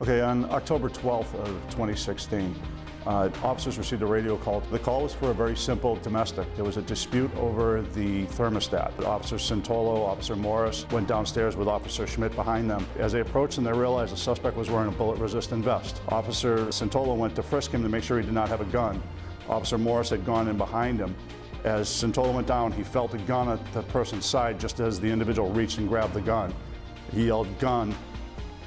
Okay, on October 12th of 2016, officers received a radio call. The call was for a very simple domestic. There was a dispute over the thermostat. Officer Santolo, Officer Morris went downstairs with Officer Schmidt behind them. As they approached them, they realized the suspect was wearing a bullet-resistant vest. Officer Santolo went to frisk him to make sure he did not have a gun. Officer Morris had gone in behind him. As Santolo went down, he felt a gun at the person's side just as the individual reached and grabbed the gun. He yelled, "Gun."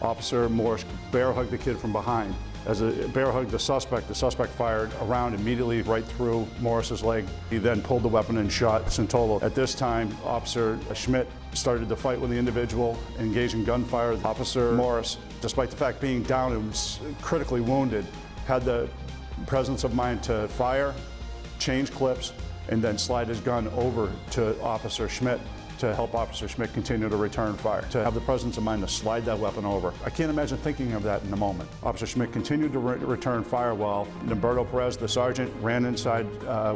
Officer Morris bear hugged the kid from behind. As a bear hugged the suspect fired a round immediately right through Morris's leg. He then pulled the weapon and shot Santolo. At this time, Officer Schmidt started to fight with the individual, engaged in gunfire. Officer Morris, despite the fact being down and critically wounded, had the presence of mind to fire, change clips, and then slide his gun over to Officer Schmidt to help Officer Schmidt continue to return fire, to have the presence of mind to slide that weapon over. I can't imagine thinking of that in a moment. Officer Schmidt continued to return fire while Humberto Perez, the sergeant, ran inside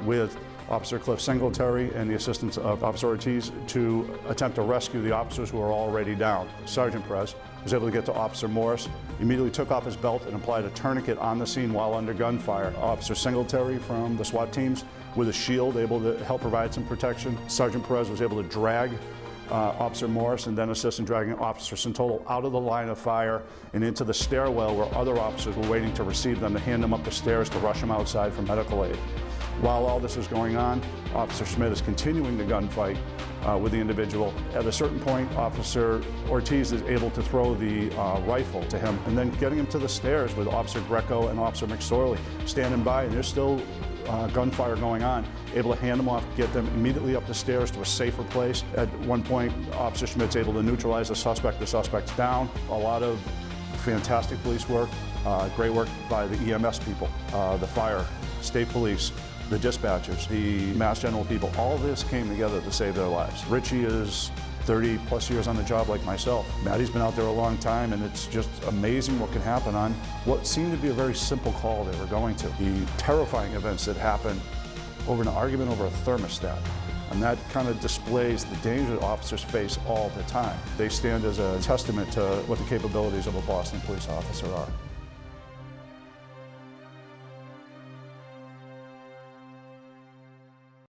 with Officer Cliff Singletary and the assistance of Officer Ortiz to attempt to rescue the officers who were already down. Sergeant Perez was able to get to Officer Morris, immediately took off his belt and applied a tourniquet on the scene while under gunfire. Officer Singletary from the SWAT teams with a shield able to help provide some protection. Sergeant Perez was able to drag Officer Morris and then assist in dragging Officer Santolo out of the line of fire and into the stairwell where other officers were waiting to receive them, to hand them up the stairs to rush them outside for medical aid. While all this is going on, Officer Schmidt is continuing the gunfight with the individual. At a certain point, Officer Ortiz is able to throw the rifle to him and then getting him to the stairs with Officer Greco and Officer McSorley standing by, and there's still gunfire going on, able to hand them off, get them immediately up the stairs to a safer place. At one point, Officer Schmidt's able to neutralize the suspect. The suspect's down. A lot of fantastic police work, great work by the EMS people, the fire, state police, the dispatchers, the Mass General people. All this came together to save their lives. Richie is 30 plus years on the job like myself. Maddie's been out there a long time, and it's just amazing what can happen on what seemed to be a very simple call they were going to. The terrifying events that happened over an argument over a thermostat. And that kind of displays the danger that officers face all the time. They stand as a testament to what the capabilities of a Boston police officer are.